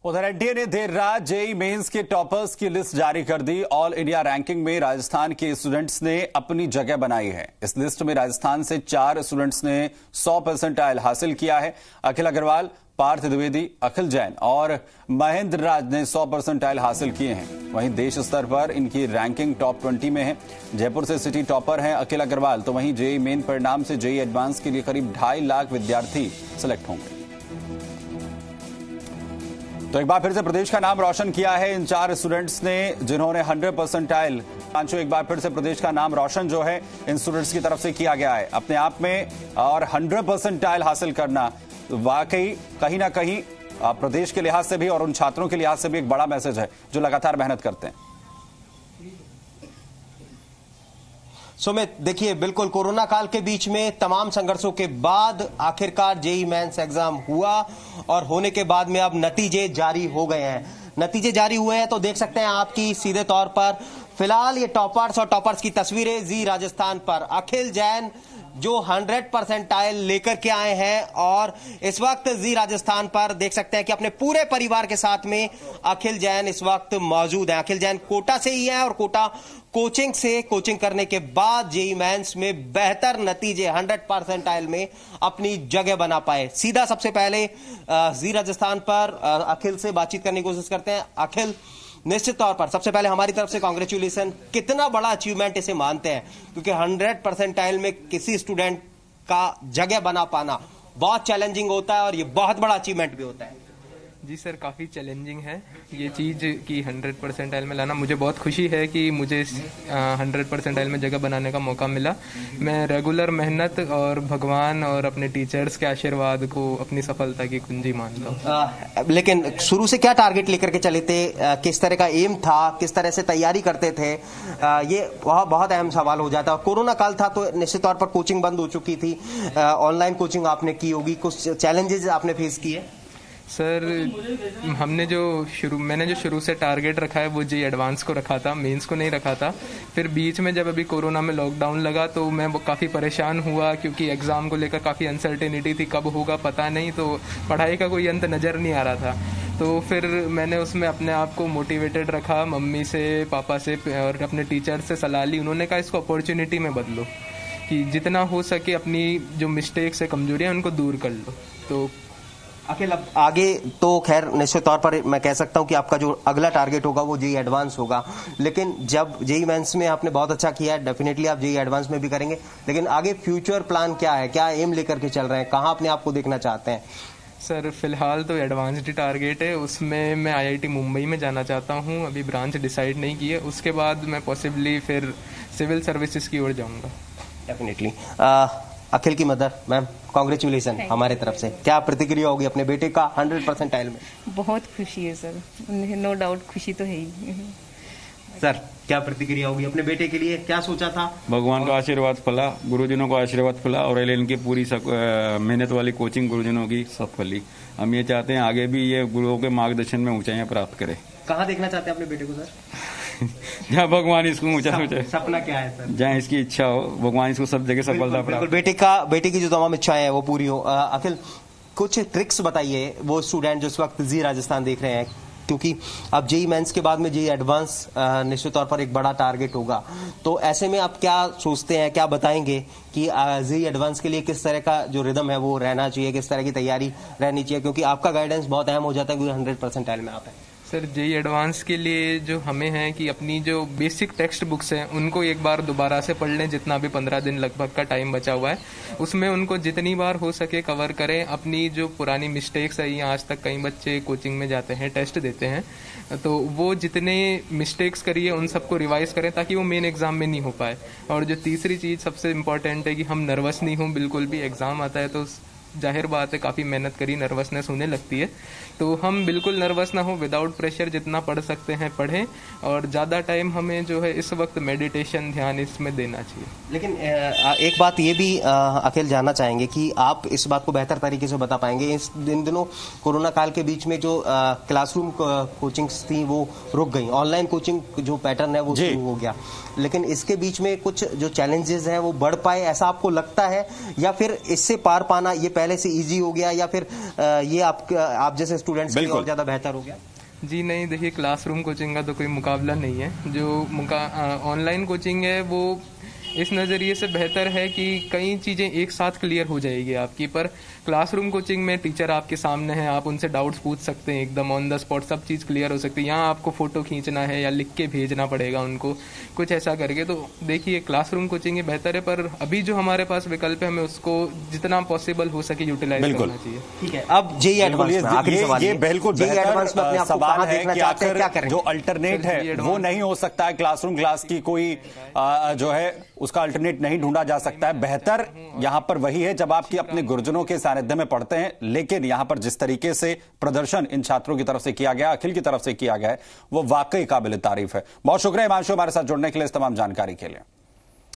उधर एनटीए ने देर रात जेईई मेंस के टॉपर्स की लिस्ट जारी कर दी। ऑल इंडिया रैंकिंग में राजस्थान के स्टूडेंट्स ने अपनी जगह बनाई है। इस लिस्ट में राजस्थान से 4 स्टूडेंट्स ने 100% हासिल किया है। अखिल अग्रवाल, पार्थ द्विवेदी, अखिल जैन और महेंद्र राज ने 100% हासिल किए हैं। वहीं देश स्तर पर इनकी रैंकिंग टॉप 20 में है। जयपुर से सिटी टॉपर हैं अखिल अग्रवाल, तो वहीं जेईई मेन परिणाम से जेईई एडवांस के लिए करीब 2.5 लाख विद्यार्थी सिलेक्ट होंगे। तो एक बार फिर से प्रदेश का नाम रोशन किया है इन 4 स्टूडेंट्स ने, जिन्होंने 100%। पांचों एक बार फिर से प्रदेश का नाम रोशन जो है इन स्टूडेंट्स की तरफ से किया गया है अपने आप में। और 100% हासिल करना वाकई कहीं ना कहीं प्रदेश के लिहाज से भी और उन छात्रों के लिहाज से भी एक बड़ा मैसेज है जो लगातार मेहनत करते हैं। सुमित, देखिए, बिल्कुल कोरोना काल के बीच में तमाम संघर्षों के बाद आखिरकार जेईई मेंस एग्जाम हुआ और होने के बाद में अब नतीजे जारी हो गए हैं। नतीजे जारी हुए हैं तो देख सकते हैं आपकी सीधे तौर पर फिलहाल ये टॉपर्स और टॉपर्स की तस्वीरें जी राजस्थान पर। अखिल जैन जो 100% लेकर के आए हैं और इस वक्त जी राजस्थान पर देख सकते हैं कि अपने पूरे परिवार के साथ में अखिल जैन इस वक्त मौजूद है। अखिल जैन कोटा से ही है और कोटा कोचिंग करने के बाद जेईई मेंस में बेहतर नतीजे 100% में अपनी जगह बना पाए। सीधा सबसे पहले जी राजस्थान पर अखिल से बातचीत करने की कोशिश करते हैं। अखिल, निश्चित तौर पर सबसे पहले हमारी तरफ से कांग्रेचुलेशन। कितना बड़ा अचीवमेंट इसे मानते हैं, क्योंकि 100% में किसी स्टूडेंट का जगह बना पाना बहुत चैलेंजिंग होता है और ये बहुत बड़ा अचीवमेंट भी होता है। जी सर, काफ़ी चैलेंजिंग है ये चीज़ कि 100% में लाना। मुझे बहुत खुशी है कि मुझे 100% में जगह बनाने का मौका मिला। मैं रेगुलर मेहनत और भगवान और अपने टीचर्स के आशीर्वाद को अपनी सफलता की कुंजी मानता हूँ। लेकिन शुरू से क्या टारगेट लेकर के चले थे, किस तरह का एम था, किस तरह से तैयारी करते थे, ये बहुत अहम सवाल हो जाता है। कोरोना काल था तो निश्चित तौर पर कोचिंग बंद हो चुकी थी, ऑनलाइन कोचिंग आपने की होगी, कुछ चैलेंजेस आपने फेस किए? सर, मैंने जो शुरू से टारगेट रखा है वो जेईई एडवांस को रखा था, मेंस को नहीं रखा था। फिर बीच में जब अभी कोरोना में लॉकडाउन लगा तो मैं काफ़ी परेशान हुआ, क्योंकि एग्ज़ाम को लेकर काफ़ी अनसर्टेनिटी थी, कब होगा पता नहीं, तो पढ़ाई का कोई अंत नज़र नहीं आ रहा था। तो फिर मैंने उसमें अपने आप को मोटिवेटेड रखा, मम्मी से, पापा से और अपने टीचर से सलाह ली। उन्होंने कहा इसको अपॉर्चुनिटी में बदलो, कि जितना हो सके अपनी जो मिस्टेक्स है, कमजोरियाँ, उनको दूर कर लो। तो अखिल, अब आगे तो खैर निश्चित तौर पर मैं कह सकता हूं कि आपका जो अगला टारगेट होगा वो जेईई एडवांस होगा, लेकिन जब जेईई मेंस में आपने बहुत अच्छा किया है, डेफिनेटली आप जेईई एडवांस में भी करेंगे, लेकिन आगे फ्यूचर प्लान क्या है, क्या एम लेकर के चल रहे हैं, कहां अपने आप को देखना चाहते हैं? सर, फिलहाल तो एडवांस्ड टारगेट है, उसमें मैं आईआईटी मुंबई में जाना चाहता हूं। अभी ब्रांच डिसाइड नहीं की है, उसके बाद मैं पॉसिबली फिर सिविल सर्विसेज की ओर जाऊंगा। डेफिनेटली। अखिल की मदर, मैम, कांग्रेचुलेशन हमारे तरफ से। क्या प्रतिक्रिया होगी अपने बेटे का 100% में? बहुत खुशी है सर, नो डाउट खुशी तो है ही। सर, क्या प्रतिक्रिया होगी अपने बेटे के लिए, क्या सोचा था? भगवान का आशीर्वाद फला, गुरुजनों का आशीर्वाद फला और इनकी पूरी मेहनत वाली कोचिंग गुरुजनों की सब फली। हम ये चाहते हैं आगे भी ये गुरुओं के मार्गदर्शन में ऊंचाइयां प्राप्त करे। कहाँ देखना चाहते हैं अपने बेटे को सर? जहाँ भगवान इसको ऊंचा ऊंचा। सपना क्या है सर? जहाँ इसकी इच्छा हो, भगवान इसको सब जगह सफलता प्राप्त। बेटे की जो तमाम इच्छाएं हैं वो पूरी हो। अखिल, कुछ ट्रिक्स बताइए वो स्टूडेंट जो इस वक्त जी राजस्थान देख रहे हैं, क्योंकि अब जेईई मेंस के बाद में जेईई एडवांस निश्चित तौर पर एक बड़ा टारगेट होगा, तो ऐसे में आप क्या सोचते हैं, क्या बताएंगे कि जेईई एडवांस के लिए किस तरह का जो रिदम है वो रहना चाहिए, किस तरह की तैयारी रहनी चाहिए, क्योंकि आपका गाइडेंस बहुत अहम हो जाता है, क्योंकि 100% में आप हैं। सर, जेईई एडवांस के लिए जो हमें है कि अपनी जो बेसिक टेक्स्ट बुक्स हैं उनको एक बार दोबारा से पढ़ लें, जितना भी 15 दिन लगभग का टाइम बचा हुआ है उसमें उनको जितनी बार हो सके कवर करें। अपनी जो पुरानी मिस्टेक्स है, आज तक कई बच्चे कोचिंग में जाते हैं, टेस्ट देते हैं, तो वो जितने मिस्टेक्स करिए उन सबको रिवाइज करें ताकि वो मेन एग्जाम में नहीं हो पाए। और जो तीसरी चीज़ सबसे इम्पॉर्टेंट है कि हम नर्वस नहीं हों बिल्कुल भी। एग्ज़ाम आता है तो जाहिर बात है काफ़ी मेहनत करी, नर्वसनेस होने लगती है, तो हम बिल्कुल नर्वस ना हो, विदाउट प्रेशर जितना पढ़ सकते हैं पढ़ें। और ज़्यादा टाइम हमें जो है इस वक्त मेडिटेशन, ध्यान इसमें देना चाहिए। लेकिन एक बात ये भी अखिल जानना चाहेंगे कि आप इस बात को बेहतर तरीके से बता पाएंगे, इन दिनों कोरोना काल के बीच में जो क्लासरूम कोचिंग्स थी वो रुक गई, ऑनलाइन कोचिंग जो पैटर्न है वो शुरू हो गया, लेकिन इसके बीच में कुछ जो चैलेंजेस हैं वो बढ़ पाए, ऐसा आपको लगता है, या फिर इससे पार पाना ये पहले से इजी हो गया या फिर ये आप जैसे स्टूडेंट्स के लिए और ज्यादा बेहतर हो गया? जी नहीं, देखिए क्लासरूम कोचिंग का तो कोई मुकाबला नहीं है। जो ऑनलाइन कोचिंग है वो इस नज़रिए से बेहतर है कि कई चीज़ें एक साथ क्लियर हो जाएगी आपकी, पर क्लासरूम कोचिंग में टीचर आपके सामने है, आप उनसे डाउट्स पूछ सकते हैं, एकदम ऑन द स्पॉट सब चीज़ क्लियर हो सकती है। यहाँ आपको फ़ोटो खींचना है या लिख के भेजना पड़ेगा उनको, कुछ ऐसा करके। तो देखिए क्लासरूम कोचिंग ही बेहतर है, पर अभी जो हमारे पास विकल्प है हमें उसको जितना पॉसिबल हो सके यूटिलाइज करना चाहिए। ठीक है, अब जेईई एडवांस में आखिरी सवाल, ये बिल्कुल बेहतर सवाल है कि आखिर जो अल्टरनेट है वो नहीं हो सकता है, क्लासरूम क्लास की कोई जो है उसका अल्टरनेट नहीं ढूंढा जा सकता है। बेहतर यहां पर वही है जब आपकी अपने गुरुजनों के सानिध्य में पढ़ते हैं, लेकिन यहां पर जिस तरीके से प्रदर्शन इन छात्रों की तरफ से किया गया, अखिल की तरफ से किया गया है, वो वाकई काबिल तारीफ है। बहुत शुक्रिया हिमांशु हमारे साथ जुड़ने के लिए, इस तमाम जानकारी के लिए।